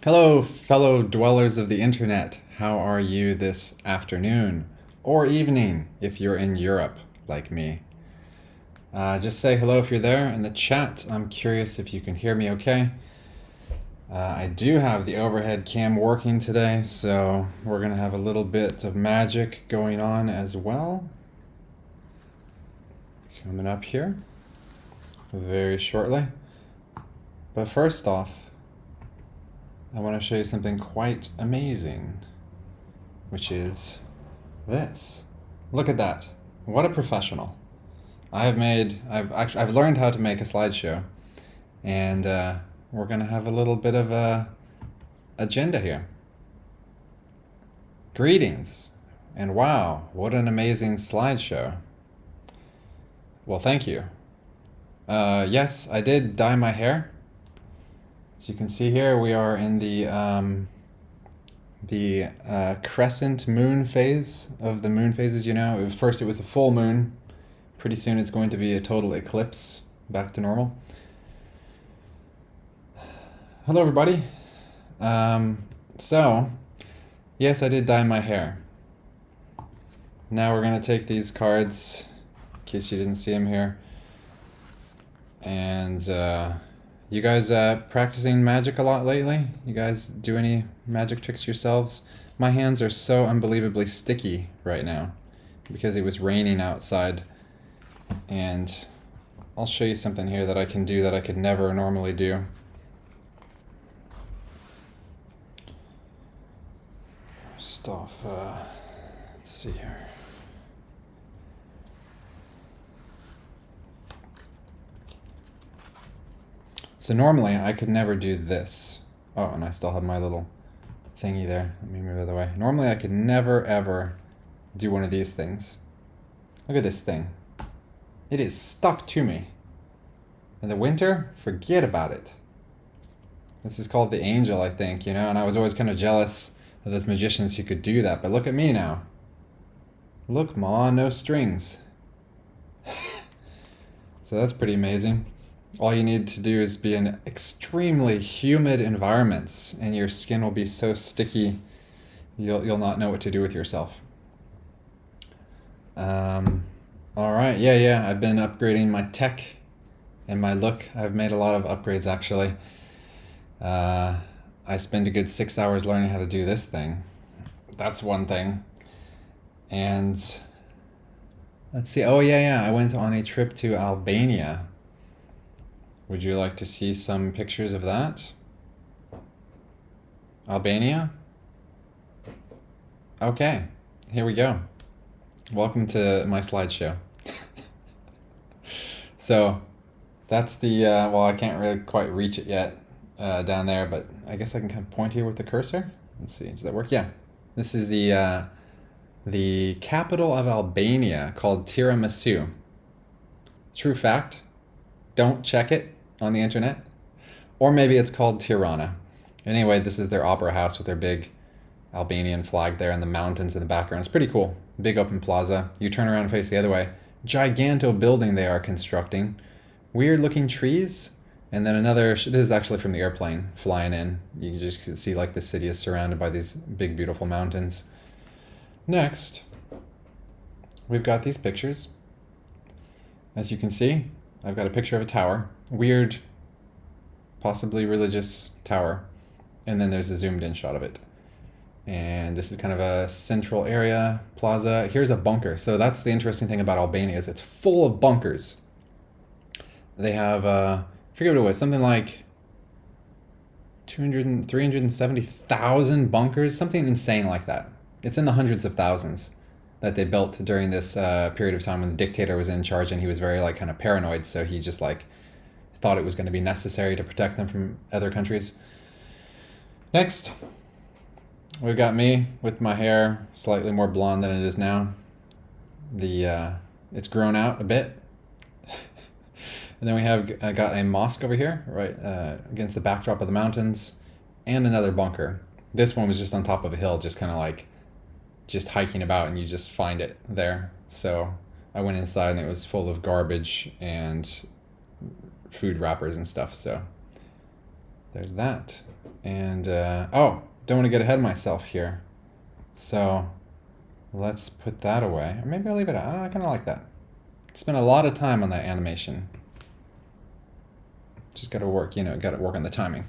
Hello, fellow dwellers of the internet. How are you this afternoon or evening if you're in Europe like me? Just say hello if you're there in the chat. I'm curious if you can hear me okay. I do have the overhead cam working today, so we're going to have a little bit of magic going on as well. Coming up here very shortly. But first off, I want to show you something quite amazing, which is this. Look at that. What a professional. I've learned how to make a slideshow, and we're going to have a little bit of a agenda here. Greetings, and wow, what an amazing slideshow. Well, thank you. Yes, I did dye my hair. As you can see here, we are in the crescent moon phase of the moon phases. You know, first it was a full moon. Pretty soon it's going to be a total eclipse, back to normal. Hello, everybody. So, yes, I did dye my hair. Now we're going to take these cards, in case you didn't see them here. And you guys practicing magic a lot lately? You guys do any magic tricks yourselves? My hands are so unbelievably sticky right now because it was raining outside. And I'll show you something here that I can do that I could never normally do. First off, let's see here. So normally I could never do this. Oh, and I still have my little thingy there. Let me move it the way. Normally I could never ever do one of these things. Look at this thing. It is stuck to me. In the winter, forget about it. This is called the angel, I think, you know, and I was always kind of jealous of those magicians who could do that, but look at me now. Look, ma, no strings. So that's pretty amazing. All you need to do is be in extremely humid environments, and your skin will be so sticky, you'll not know what to do with yourself. All right, yeah, I've been upgrading my tech and my look. I've made a lot of upgrades, actually. I spent a good 6 hours learning how to do this thing. That's one thing. And let's see. Oh, yeah, I went on a trip to Albania. Would you like to see some pictures of that? Albania? Okay, here we go. Welcome to my slideshow. So that's the, well, I can't really quite reach it yet down there, but I guess I can kind of point here with the cursor. Let's see, does that work? Yeah. This is the capital of Albania, called Tiramisu. True fact, don't check it on the internet. Or maybe it's called Tirana. Anyway, this is their opera house with their big Albanian flag there and the mountains in the background. It's pretty cool. Big open plaza. You turn around and face the other way. Giganto building they are constructing. Weird looking trees. And then another, this is actually from the airplane flying in. You just see like the city is surrounded by these big beautiful mountains. Next, we've got these pictures. As you can see, I've got a picture of a tower. Weird, possibly religious tower. And then there's a zoomed in shot of it. And this is kind of a central area, plaza. Here's a bunker. So that's the interesting thing about Albania is it's full of bunkers. They have, I forget what it was, something like 370,000 bunkers, something insane like that. It's in the hundreds of thousands that they built during this period of time when the dictator was in charge, and he was very like kind of paranoid. So he just like thought it was going to be necessary to protect them from other countries. Next, we've got me with my hair slightly more blonde than it is now. It's grown out a bit. And then we have got a mosque over here, right against the backdrop of the mountains, and another bunker. This one was just on top of a hill, just kind of like just hiking about, and you just find it there. So I went inside and it was full of garbage and food wrappers and stuff. So There's that. And, oh, don't want to get ahead of myself here. So let's put that away. Or maybe I'll leave it out. I kind of like that. Spent a lot of time on that animation. Just got to work, you know, got to work on the timing.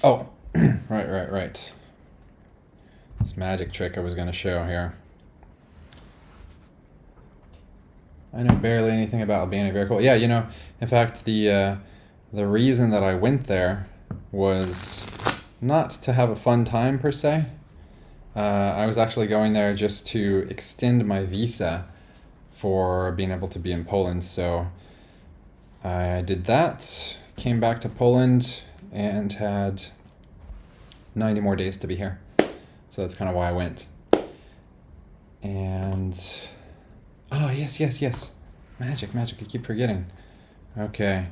Oh, right. This magic trick I was going to show here. I know barely anything about Albania. Very cool. Yeah, you know, in fact, the reason that I went there was not to have a fun time per se. I was actually going there just to extend my visa for being able to be in Poland. So I did that, came back to Poland, and had 90 more days to be here. So that's kind of why I went. And, oh, yes. Magic, I keep forgetting. Okay,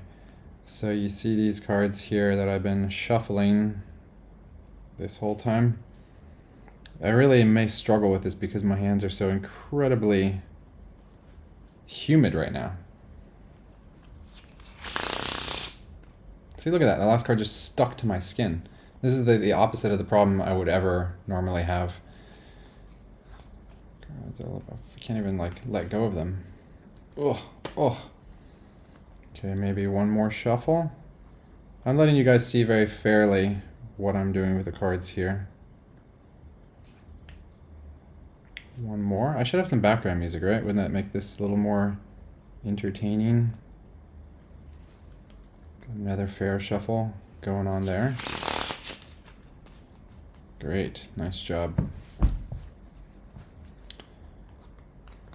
so you see these cards here that I've been shuffling this whole time. I really may struggle with this because my hands are so incredibly humid right now. See, look at that. The last card just stuck to my skin. This is the opposite of the problem I would ever normally have. I can't even like let go of them. Ugh. Okay, maybe one more shuffle. I'm letting you guys see very fairly what I'm doing with the cards here. One more. I should have some background music, right? Wouldn't that make this a little more entertaining? Another fair shuffle going on there. Great, nice job.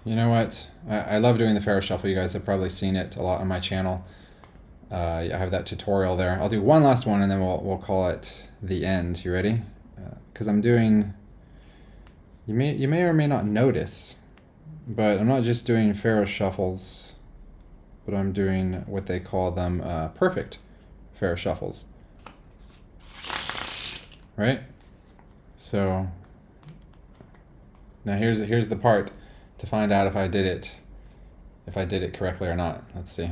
You know what? I love doing the Pharaoh Shuffle. You guys have probably seen it a lot on my channel. I have that tutorial there. I'll do one last one and then we'll call it the end. You ready? Because I'm doing... You may or may not notice, but I'm not just doing Pharaoh Shuffles, but I'm doing what they call them perfect Pharaoh Shuffles. Right? So now here's the part to find out if I did it correctly or not. Let's see.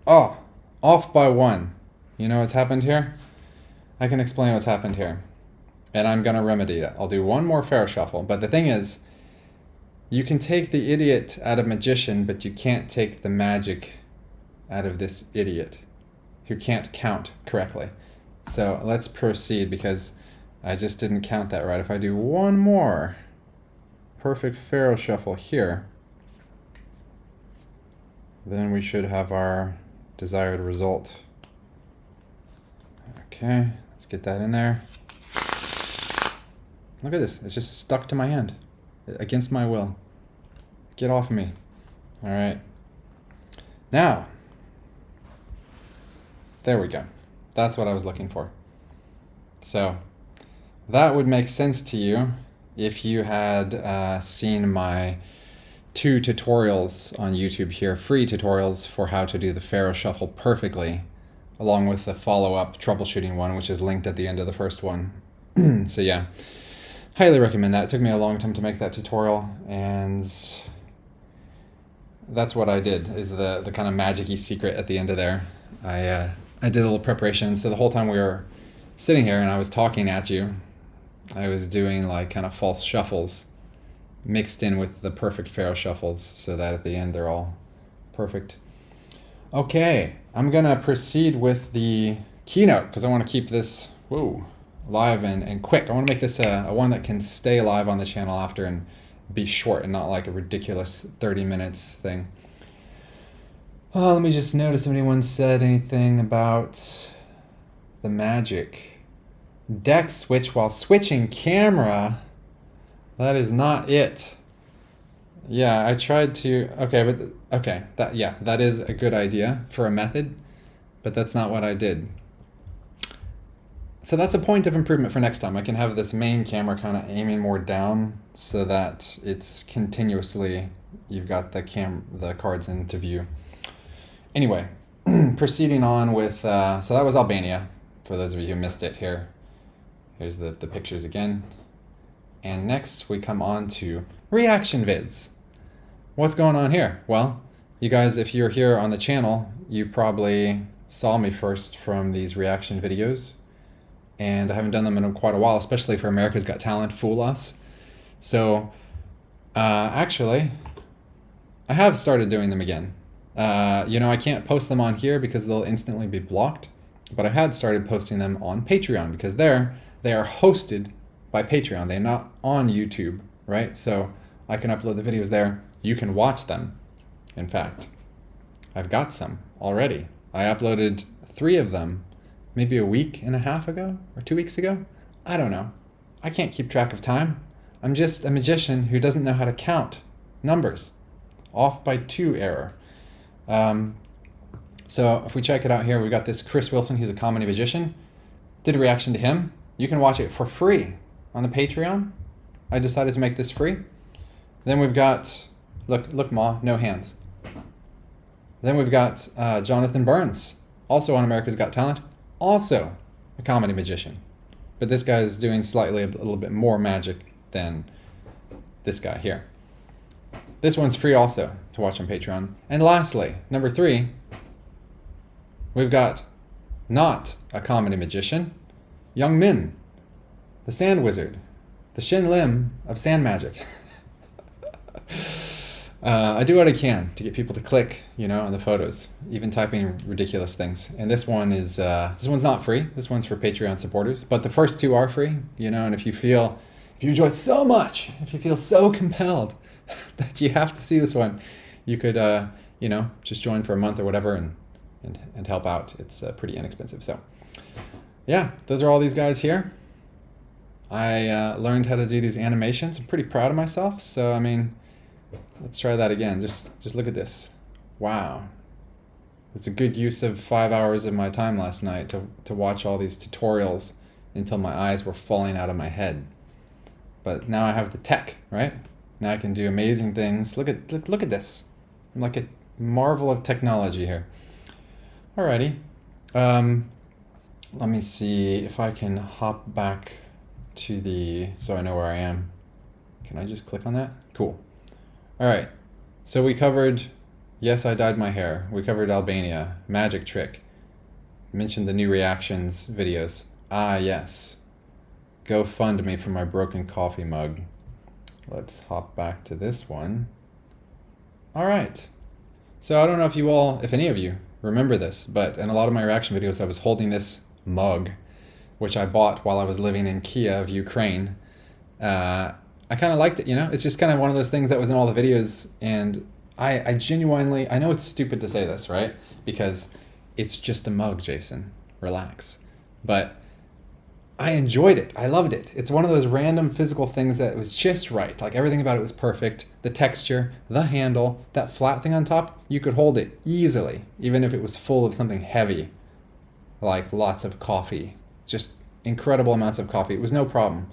Oh, off by one. You know what's happened here? I can explain what's happened here. And I'm gonna remedy it. I'll do one more Pharaoh Shuffle. But the thing is, you can take the idiot out of magician, but you can't take the magic out of this idiot who can't count correctly. So let's proceed because I just didn't count that right. If I do one more perfect Pharaoh Shuffle here, then we should have our desired result. Okay, let's get that in there. Look at this, it's just stuck to my hand against my will. Get off of me. All right. Now, there we go. That's what I was looking for. So that would make sense to you if you had seen my 2 tutorials on YouTube here, free tutorials for how to do the Pharaoh Shuffle perfectly, along with the follow-up troubleshooting one, which is linked at the end of the first one. So yeah, highly recommend that. It took me a long time to make that tutorial, and that's what I did, is the kind of magic-y secret at the end of there. I did a little preparation, so the whole time we were sitting here and I was talking at you, I was doing like kind of false shuffles mixed in with the perfect Pharaoh Shuffles so that at the end they're all perfect. Okay, I'm gonna proceed with the keynote because I want to keep this live and quick. I want to make this a one that can stay live on the channel after and be short and not like a ridiculous 30 minutes thing. Oh, let me just notice if anyone said anything about the magic. Deck switch while switching camera. That is not it. Yeah, I tried to, that is a good idea for a method, but that's not what I did. So that's a point of improvement for next time. I can have this main camera kind of aiming more down so that it's continuously, you've got the cards into view. Anyway, proceeding on with, so that was Albania, for those of you who missed it here. Here's the pictures again. And next we come on to reaction vids. What's going on here? Well, You guys, if you're here on the channel, you probably saw me first from these reaction videos, and I haven't done them in quite a while, especially for America's Got Talent, Fool Us. So actually, I have started doing them again. You know, I can't post them on here because they'll instantly be blocked, but I had started posting them on Patreon because there they are hosted by Patreon. They're not on YouTube, right? So I can upload the videos there. You can watch them. In fact, I've got some already. I uploaded 3 of them maybe a week and a half ago or 2 weeks ago. I don't know. I can't keep track of time. I'm just a magician who doesn't know how to count numbers. Off by 2 error. So if we check it out here, we've got this Chris Wilson. He's a comedy magician. Did a reaction to him. You can watch it for free on the Patreon. I decided to make this free. Then we've got, look, Ma, no hands. Then we've got Jonathan Burns, also on America's Got Talent, also a comedy magician. But this guy's doing slightly a little bit more magic than this guy here. This one's free also to watch on Patreon. And lastly, number 3, we've got not a comedy magician, Young Min, the Sand Wizard, the Shin Lim of sand magic. I do what I can to get people to click, you know, on the photos, even typing ridiculous things. And this one is, this one's not free. This one's for Patreon supporters, but the first 2 are free, you know, and if you enjoy it so much, if you feel so compelled that you have to see this one, you could, you know, just join for a month or whatever and help out. It's pretty inexpensive. So yeah, those are all these guys here. I learned how to do these animations. I'm pretty proud of myself. So, I mean, let's try that again. Just look at this. Wow. It's a good use of 5 hours of my time last night to watch all these tutorials until my eyes were falling out of my head. But now I have the tech, right? Now I can do amazing things. Look at this. I'm like a marvel of technology here. Alrighty. Let me see if I can hop back to so I know where I am. Can I just click on that? Cool. All right, so we covered, yes, I dyed my hair. We covered Albania, magic trick. Mentioned the new reactions videos. Ah, yes. Go fund me for my broken coffee mug. Let's hop back to this one. All right. So I don't know if any of you remember this, but in a lot of my reaction videos, I was holding this mug, which I bought while I was living in Kiev, Ukraine. I kind of liked it, you know? It's just kind of one of those things that was in all the videos, and I genuinely, I know it's stupid to say this, right? Because it's just a mug, Jason. Relax. But I enjoyed it. I loved it. It's one of those random physical things that was just right. Like everything about it was perfect. The texture, the handle, that flat thing on top, you could hold it easily, even if it was full of something heavy, like lots of coffee. Just incredible amounts of coffee. It was no problem.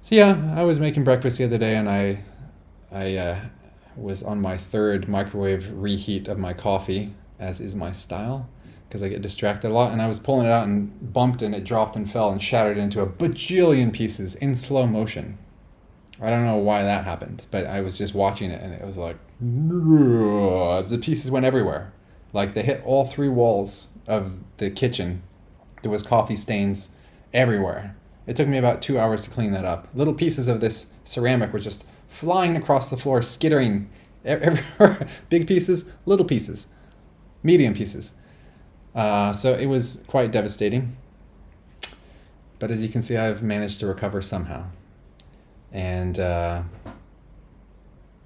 So yeah, I was making breakfast the other day, and I was on my 3rd microwave reheat of my coffee, as is my style, because I get distracted a lot, and I was pulling it out and bumped, and it dropped and fell and shattered into a bajillion pieces in slow motion. I don't know why that happened, but I was just watching it, and it was like, the pieces went everywhere. Like they hit all 3 walls of the kitchen. There was coffee stains everywhere. It took me about 2 hours to clean that up. Little pieces of this ceramic were just flying across the floor, skittering everywhere. Big pieces, little pieces, medium pieces. So it was quite devastating. But as you can see, I've managed to recover somehow. And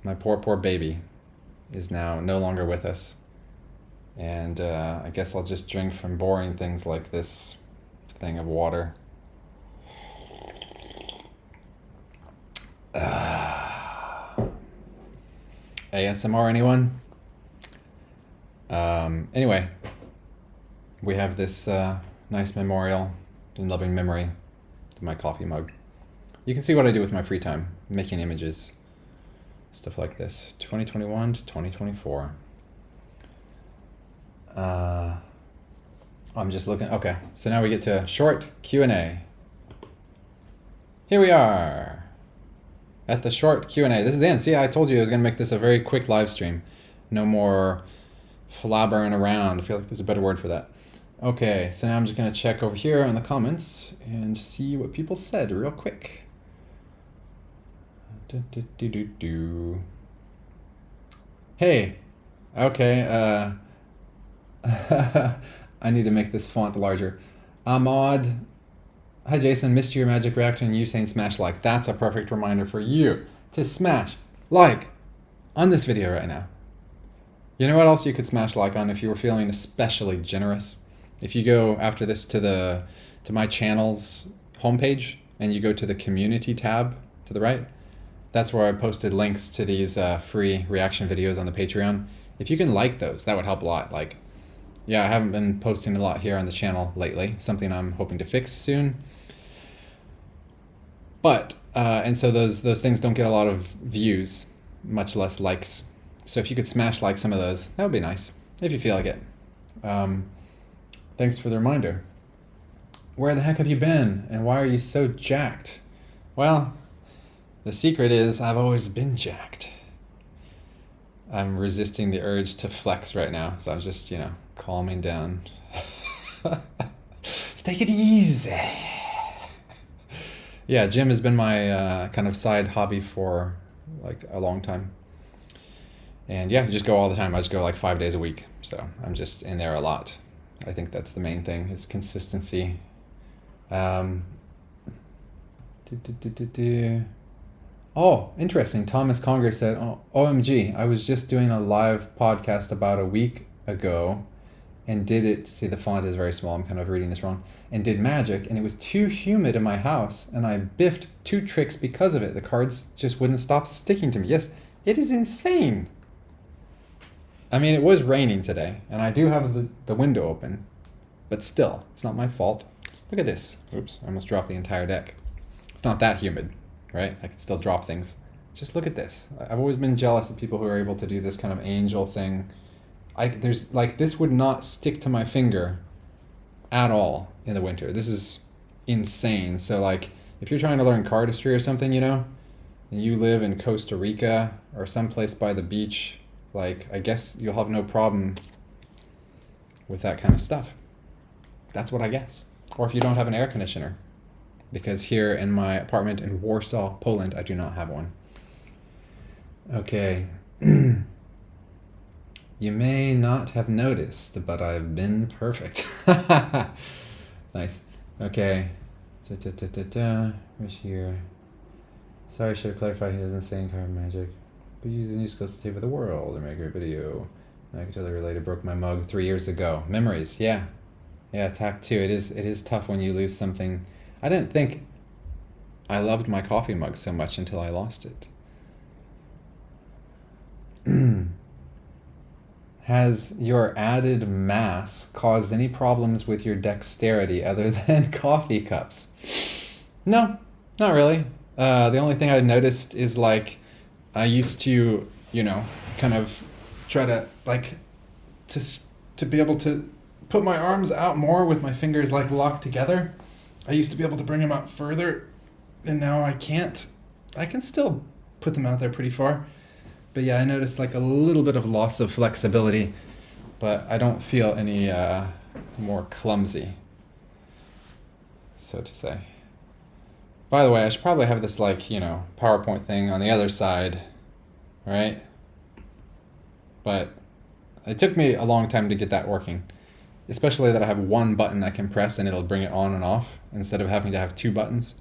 my poor baby is now no longer with us. And I guess I'll just drink from boring things like this thing of water. ASMR, anyone? Anyway, we have this nice memorial in loving memory to my coffee mug. You can see what I do with my free time, making images, stuff like this, 2021 to 2024. I'm just looking, okay, so now we get to short Q&A. Here we are. at the short Q&A. This is the end. See, I told you I was going to make this a very quick live stream. No more flabbering around. I feel like there's a better word for that. Okay, so now I'm just going to check over here in the comments and see what people said real quick. Hey, okay, I need to make this font larger. Ahmad, hi Jason, missed your magic reaction and you saying smash like. That's a perfect reminder for you to smash like on this video right now. You know what else you could smash like on if you were feeling especially generous? If you go after this to my channel's homepage and you go to the community tab to the right, that's where I posted links to these free reaction videos on the Patreon. If you can like those, that would help a lot. Like, yeah, I haven't been posting a lot here on the channel lately, something I'm hoping to fix soon. But, and so those things don't get a lot of views, much less likes. So if you could smash like some of those, that would be nice, if you feel like it. Thanks for the reminder. Where the heck have you been? And why are you so jacked? Well, the secret is I've always been jacked. I'm resisting the urge to flex right now, so I'm just, you know, calming down. Just take it easy. Yeah, gym has been my kind of side hobby for like a long time. And yeah, I just go all the time. I just go like 5 days a week. So I'm just in there a lot. I think that's the main thing, is consistency. Oh, interesting. Thomas Conger said, oh, OMG, I was just doing a live podcast about a week ago and did it, see the font is very small, I'm kind of reading this wrong, and did magic, and it was too humid in my house, and I biffed 2 tricks because of it. The cards just wouldn't stop sticking to me. Yes, it is insane. I mean, it was raining today, and I do have the window open, but still, it's not my fault. Look at this. Oops, I almost dropped the entire deck. It's not that humid, right? I can still drop things. Just look at this. I've always been jealous of people who are able to do this kind of angel thing. There's like, this would not stick to my finger at all in the winter. This is insane. So like, if you're trying to learn cardistry or something, you know, and you live in Costa Rica or someplace by the beach, like, I guess you'll have no problem with that kind of stuff. That's what I guess. Or if you don't have an air conditioner. Because here in my apartment in Warsaw, Poland, I do not have one. Okay. You may not have noticed, but I've been perfect. Nice. Okay. Right here. Sorry, I should have clarified he doesn't say in card magic. But using new skills to take over the world or make a great video. I can totally relate. I broke my mug 3 years ago. Memories, yeah. Yeah, tact 2. It is tough when you lose something. I didn't think I loved my coffee mug so much until I lost it. Has your added mass caused any problems with your dexterity other than coffee cups? No, not really. The only thing I noticed is like, I used to, you know, kind of try to like, to be able to put my arms out more with my fingers like locked together. I used to be able to bring them out further, and now I can't. I can still put them out there pretty far. But yeah, I noticed like a little bit of loss of flexibility, but I don't feel any more clumsy, so to say. By the way, I should probably have this like, you know, PowerPoint thing on the other side, right? But it took me a long time to get that working. Especially that I have one button I can press and it'll bring it on and off instead of having to have 2 buttons.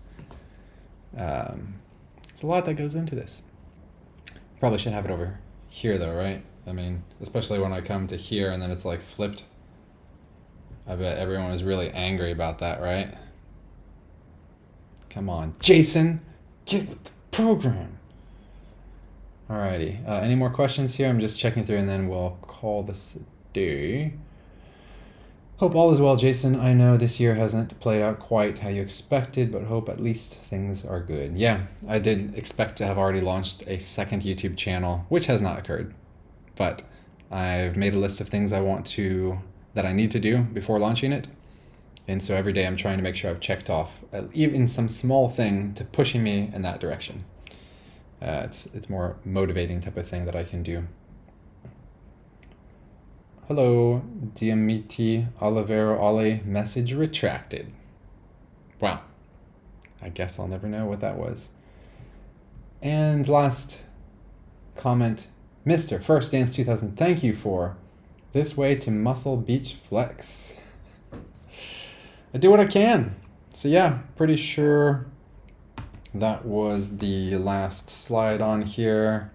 There's a lot that goes into this. Probably should have it over here though, right? I mean, especially when I come to here and then it's like flipped. I bet everyone is really angry about that, right? Come on, Jason, get with the program. Alrighty, any more questions here? I'm just checking through and then we'll call this a day. Hope all is well, Jason. I know this year hasn't played out quite how you expected, but hope at least things are good. Yeah, I did expect to have already launched a second YouTube channel, which has not occurred. But I've made a list of things that I need to do before launching it. And so every day I'm trying to make sure I've checked off even some small thing to pushing me in that direction. It's more motivating type of thing that I can do. Hello, Diamiti Olivero Ollie, message retracted. Wow. I guess I'll never know what that was. And last comment, Mr. First Dance 2000, thank you for this way to Muscle Beach Flex. I do what I can. So yeah, pretty sure that was the last slide on here.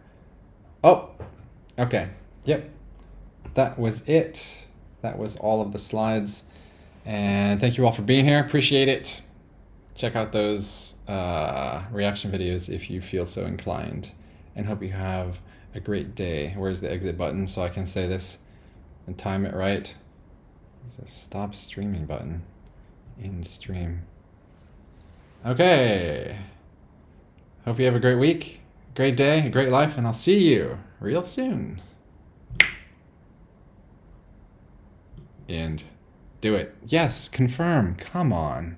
Oh, okay. Yep. That was it. That was all of the slides. And thank you all for being here. Appreciate it. Check out those reaction videos if you feel so inclined. And hope you have a great day. Where's the exit button so I can say this and time it right? There's a stop streaming button. End stream. Okay. Hope you have a great week, great day, a great life, and I'll see you real soon. And do it. Yes, confirm. Come on.